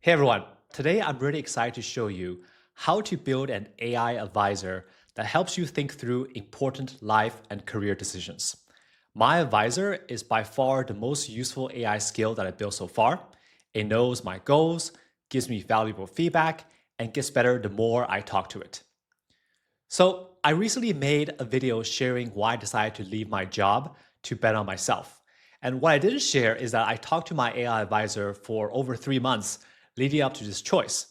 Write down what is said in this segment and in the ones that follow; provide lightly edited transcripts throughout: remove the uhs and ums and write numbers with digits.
Hey everyone, today I'm really excited to show you how to build an AI advisor that helps you think through important life and career decisions. My advisor is by far the most useful AI skill that I've built so far. It knows my goals, gives me valuable feedback, and gets better the more I talk to it. So, I recently made a video sharing why I decided to leave my job to bet on myself. And what I didn't share is that I talked to my AI advisor for over 3 months leading up to this choice.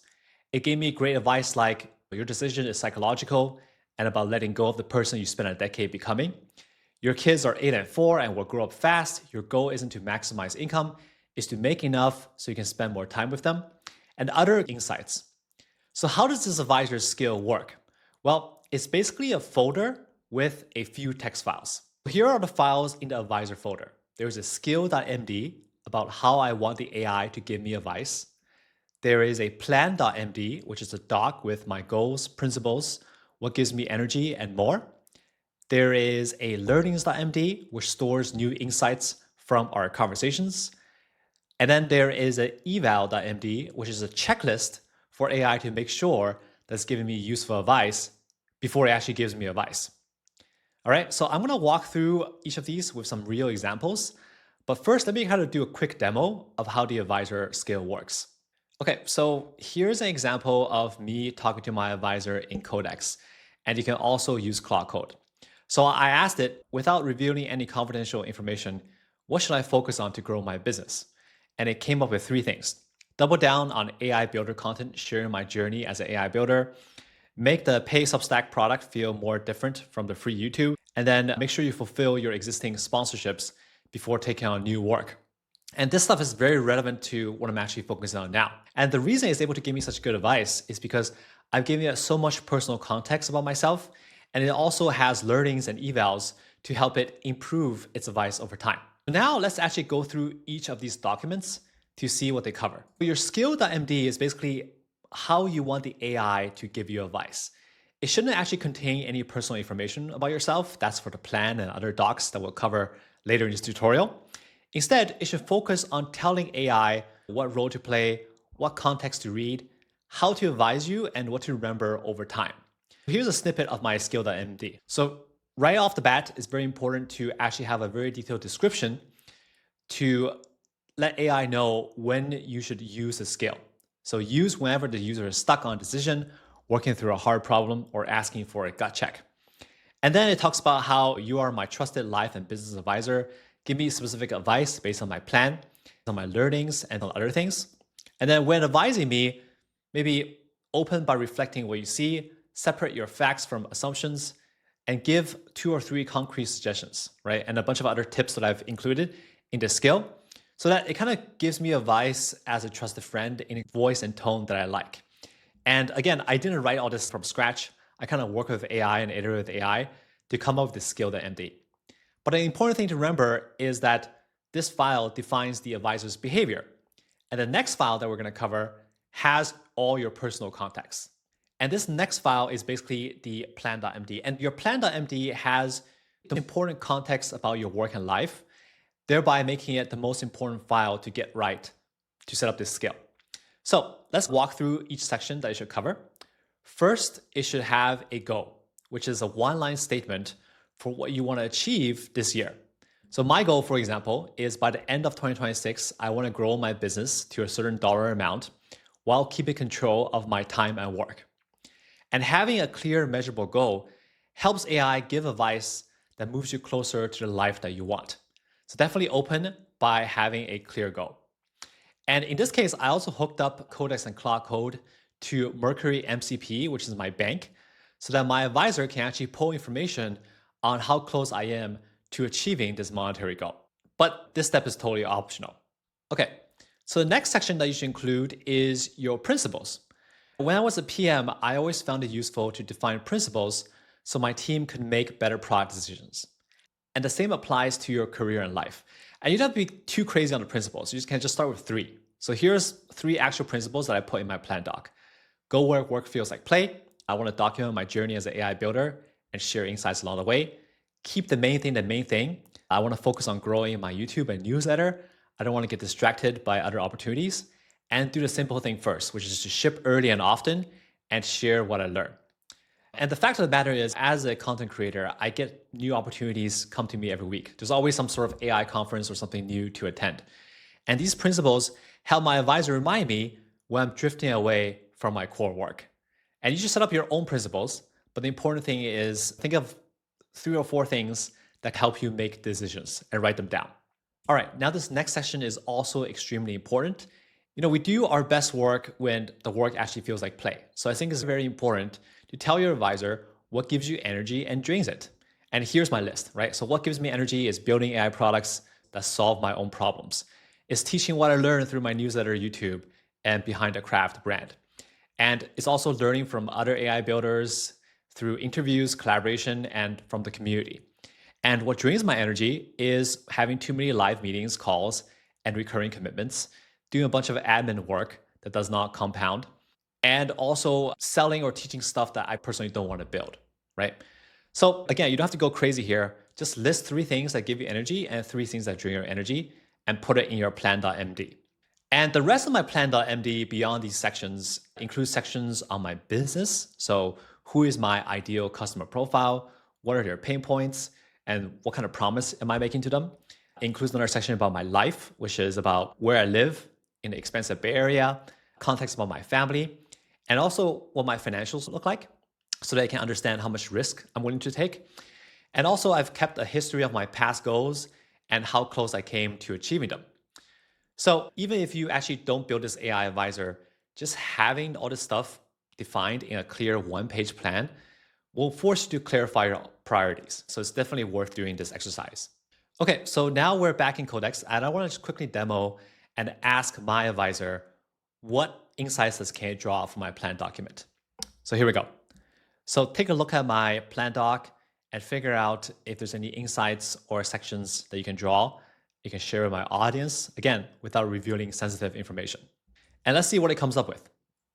It gave me great advice like your decision is psychological and about letting go of the person you spent a decade becoming. Your kids are 8 and 4 and will grow up fast. Your goal isn't to maximize income, it's to make enough so you can spend more time with them. And other insights. So, how does this advisor skill work? Well, it's basically a folder with a few text files. Here are the files in the advisor folder. There's a skill.md about how I want the AI to give me advice. There is a plan.md, which is a doc with my goals, principles, what gives me energy, and more. There is a learnings.md, which stores new insights from our conversations. And then there is an eval.md, which is a checklist for AI to make sure that's giving me useful advice before it actually gives me advice. All right, so I'm gonna walk through each of these with some real examples. But first, let me kind of do a quick demo of how the advisor skill works. Okay, so here's an example of me talking to my advisor in Codex, and you can also use Claude Code. So I asked it, without revealing any confidential information, what should I focus on to grow my business? And it came up with 3 things. Double down on AI builder content, sharing my journey as an AI builder, make the pay Substack product feel more different from the free YouTube, and then make sure you fulfill your existing sponsorships before taking on new work. And this stuff is very relevant to what I'm actually focusing on now. And the reason it's able to give me such good advice is because I've given it so much personal context about myself, and it also has learnings and evals to help it improve its advice over time. Now let's actually go through each of these documents to see what they cover. Your skill.md is basically how you want the AI to give you advice. It shouldn't actually contain any personal information about yourself. That's for the plan and other docs that we'll cover later in this tutorial. Instead, it should focus on telling AI what role to play, what context to read, how to advise you, and what to remember over time. Here's a snippet of my skill.md. So right off the bat, it's very important to actually have a very detailed description to let AI know when you should use a skill. So use whenever the user is stuck on a decision, working through a hard problem, or asking for a gut check. And then it talks about how you are my trusted life and business advisor. Give me specific advice based on my plan, on my learnings, and on other things. And then when advising me, maybe open by reflecting what you see, separate your facts from assumptions, and give 2 or 3 concrete suggestions, right? And a bunch of other tips that I've included in the skill so that it kind of gives me advice as a trusted friend in a voice and tone that I like. And again, I didn't write all this from scratch. I kind of work with AI and iterate with AI to come up with this skill.md. But an important thing to remember is that this file defines the advisor's behavior. And the next file that we're going to cover has all your personal context. And this next file is basically the plan.md. And your plan.md has the important context about your work and life, thereby making it the most important file to get right to set up this skill. So let's walk through each section that it should cover. First, it should have a goal, which is a one-line statement for what you want to achieve this year. So my goal, for example, is by the end of 2026, I want to grow my business to a certain dollar amount while keeping control of my time and work. And having a clear, measurable goal helps AI give advice that moves you closer to the life that you want. So definitely open by having a clear goal. And in this case, I also hooked up Codex and Claude Code to Mercury MCP, which is my bank, so that my advisor can actually pull information on how close I am to achieving this monetary goal. But this step is totally optional. Okay, so the next section that you should include is your principles. When I was a PM, I always found it useful to define principles so my team could make better product decisions. And the same applies to your career and life. And you don't have to be too crazy on the principles. You can just start with 3. So here's 3 actual principles that I put in my plan doc. Go where work feels like play. I want to document my journey as an AI builder and share insights along the way. Keep the main thing the main thing. I want to focus on growing my YouTube and newsletter. I don't want to get distracted by other opportunities. and do the simple thing first, which is to ship early and often and share what I learn. And the fact of the matter is, as a content creator, I get new opportunities come to me every week. There's always some sort of AI conference or something new to attend. And these principles help my advisor remind me when I'm drifting away from my core work. And you should set up your own principles, but the important thing is think of 3 or 4 things that help you make decisions and write them down. All right, now this next section is also extremely important. We do our best work when the work actually feels like play. So I think it's very important to tell your advisor what gives you energy and drains it. And here's my list, right? So what gives me energy is building AI products that solve my own problems. It's teaching what I learned through my newsletter, YouTube, and Behind the Craft brand. And it's also learning from other AI builders through interviews, collaboration, and from the community. And what drains my energy is having too many live meetings, calls, and recurring commitments, doing a bunch of admin work that does not compound, and also selling or teaching stuff that I personally don't want to build, right? So again, you don't have to go crazy here. Just list 3 things that give you energy and 3 things that drain your energy and put it in your plan.md. And the rest of my plan.md beyond these sections includes sections on my business. So who is my ideal customer profile? What are their pain points? And what kind of promise am I making to them? It includes another section about my life, which is about where I live in the expensive Bay Area, context about my family, and also what my financials look like so that I can understand how much risk I'm willing to take. And also I've kept a history of my past goals and how close I came to achieving them. So even if you actually don't build this AI advisor, just having all this stuff defined in a clear 1-page plan will force you to clarify your priorities. So it's definitely worth doing this exercise. Okay, so now we're back in Codex, and I want to just quickly demo and ask my advisor what insights does can it draw from my plan document. So here we go. So take a look at my plan doc and figure out if there's any insights or sections that you can draw. You can share with my audience, again, without revealing sensitive information. And let's see what it comes up with.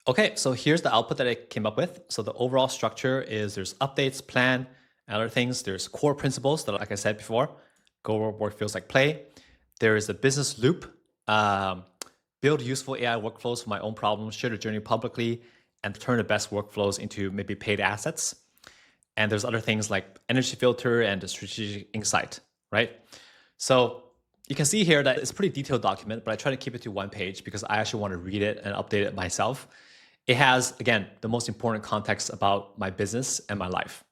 Okay, so here's the output that it came up with. So the overall structure is there's updates, plan, and other things. There's core principles that, like I said before, go work feels like play. There is a business loop, build useful AI workflows for my own problems, share the journey publicly, and turn the best workflows into maybe paid assets. And there's other things like energy filter and the strategic insight, right? So you can see here that it's a pretty detailed document, but I try to keep it to 1 page because I actually want to read it and update it myself. It has, again, the most important context about my business and my life.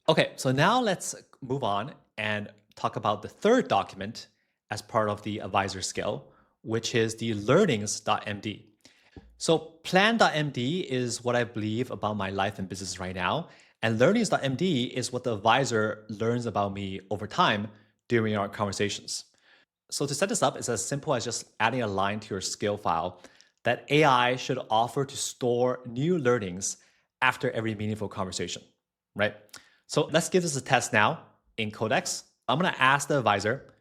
Okay, so now let's move on and talk about the third document as part of the advisor skill, which is the learnings.md. So plan.md is what I believe about my life and business right now, and learnings.md is what the advisor learns about me over time during our conversations. So to set this up, it's as simple as just adding a line to your skill file that AI should offer to store new learnings after every meaningful conversation, right? So let's give this a test now in Codex. I'm gonna ask the advisor,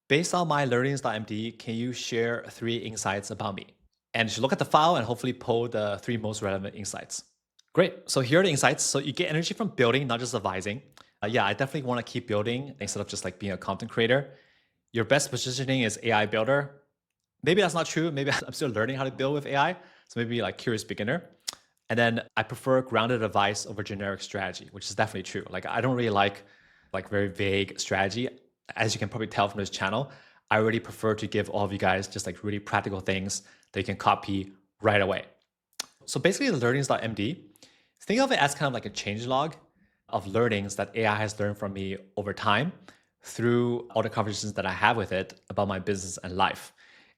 based on my learnings.md, can you share 3 insights about me? And you should look at the file and hopefully pull the 3 most relevant insights. Great, so here are the insights. So you get energy from building, not just advising. Yeah, I definitely wanna keep building instead of just like being a content creator. Your best positioning is AI builder. Maybe that's not true. Maybe I'm still learning how to build with AI. So maybe like curious beginner. And then I prefer grounded advice over generic strategy, which is definitely true. Like I don't really like very vague strategy. As you can probably tell from this channel, I really prefer to give all of you guys just like really practical things that you can copy right away. So basically the learnings.md, think of it as kind of like a changelog of learnings that AI has learned from me over time through all the conversations that I have with it about my business and life.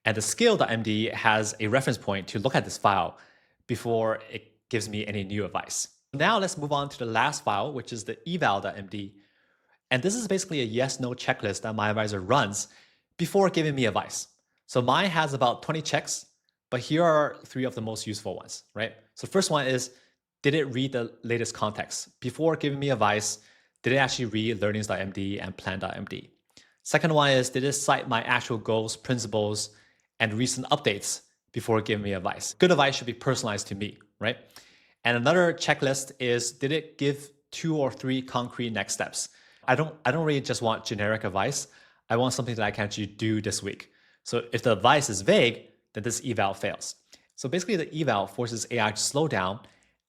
And the skill.md has a reference point to look at this file before it gives me any new advice. Now let's move on to the last file, which is the eval.md. And this is basically a yes-no checklist that my advisor runs before giving me advice. So mine has about 20 checks, but here are 3 of the most useful ones, right? So the first one is, did it read the latest context? Before giving me advice, did it actually read learnings.md and plan.md? Second one is, did it cite my actual goals, principles, and recent updates before giving me advice? Good advice should be personalized to me, right? And another checklist is, did it give 2 or 3 concrete next steps? I don't really just want generic advice. I want something that I can actually do this week. So if the advice is vague, then this eval fails. So basically the eval forces AI to slow down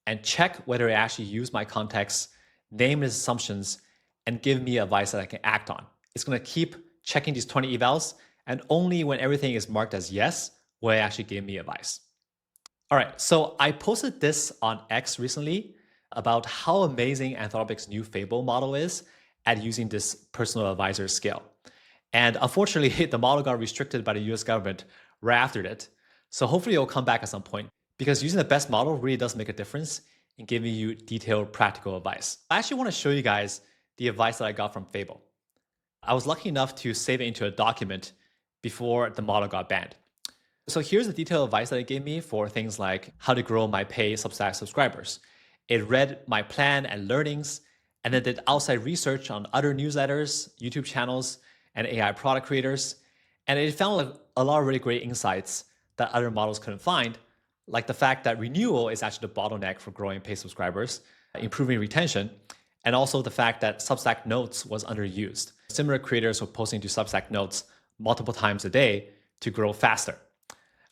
and check whether it actually used my context, name its assumptions, and give me advice that I can act on. It's going to keep checking these 20 evals, and only when everything is marked as yes will it actually give me advice. All right, so I posted this on X recently about how amazing Anthropic's new Fable model is at using this personal advisor skill. And unfortunately, the model got restricted by the US government right after it. So hopefully it'll come back at some point because using the best model really does make a difference in giving you detailed practical advice. I actually want to show you guys the advice that I got from Fable. I was lucky enough to save it into a document before the model got banned. So here's the detailed advice that it gave me for things like how to grow my paid Substack subscribers. It read my plan and learnings, and then did outside research on other newsletters, YouTube channels, and AI product creators. And it found a lot of really great insights that other models couldn't find, like the fact that renewal is actually the bottleneck for growing paid subscribers, improving retention, and also the fact that Substack Notes was underused. Similar creators were posting to Substack Notes multiple times a day to grow faster.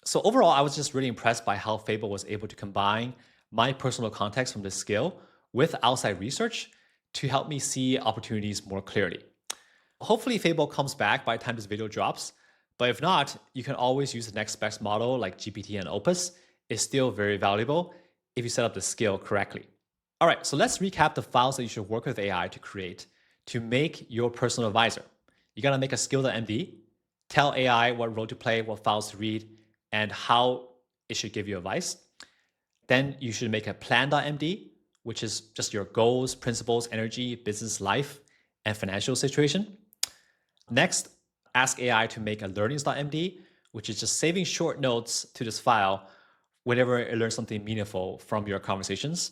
So overall, I was just really impressed by how Fable was able to combine my personal context from this skill with outside research to help me see opportunities more clearly. Hopefully Fable comes back by the time this video drops, but if not, you can always use the next best model like GPT and Opus. It's still very valuable if you set up the skill correctly. All right, so let's recap the files that you should work with AI to create to make your personal advisor. You gotta make a Skill.md, tell AI what role to play, what files to read, and how it should give you advice. Then you should make a plan.md, which is just your goals, principles, energy, business, life, and financial situation. Next, ask AI to make a learnings.md, which is just saving short notes to this file whenever it learns something meaningful from your conversations.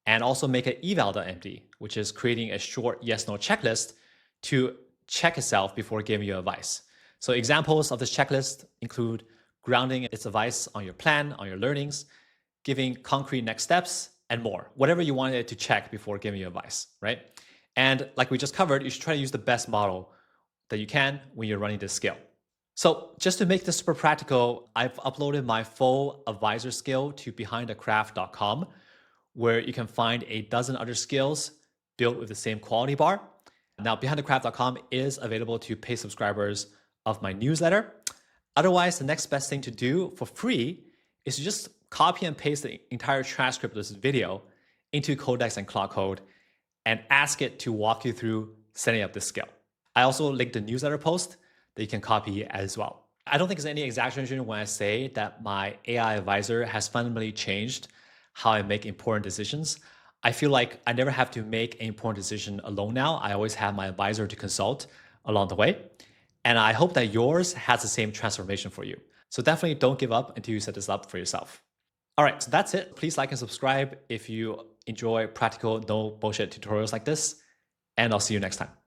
And also make an eval.md, which is creating a short yes-no checklist to check itself before giving you advice. So examples of this checklist include grounding its advice on your plan, on your learnings, giving concrete next steps, and more. Whatever you want it to check before giving you advice, right? And like we just covered, you should try to use the best model that you can when you're running this skill. So just to make this super practical, I've uploaded my full advisor skill to behindthecraft.com, where you can find a dozen other skills built with the same quality bar. Now, behindthecraft.com is available to paid subscribers of my newsletter. Otherwise, the next best thing to do for free is to just copy and paste the entire transcript of this video into Codex and Claude Code and ask it to walk you through setting up this skill. I also linked the newsletter post that you can copy as well. I don't think it's any exaggeration when I say that my AI advisor has fundamentally changed how I make important decisions. I feel like I never have to make an important decision alone now. I always have my advisor to consult along the way. And I hope that yours has the same transformation for you. So definitely don't give up until you set this up for yourself. All right, so that's it. Please like and subscribe if you enjoy practical, no bullshit tutorials like this. And I'll see you next time.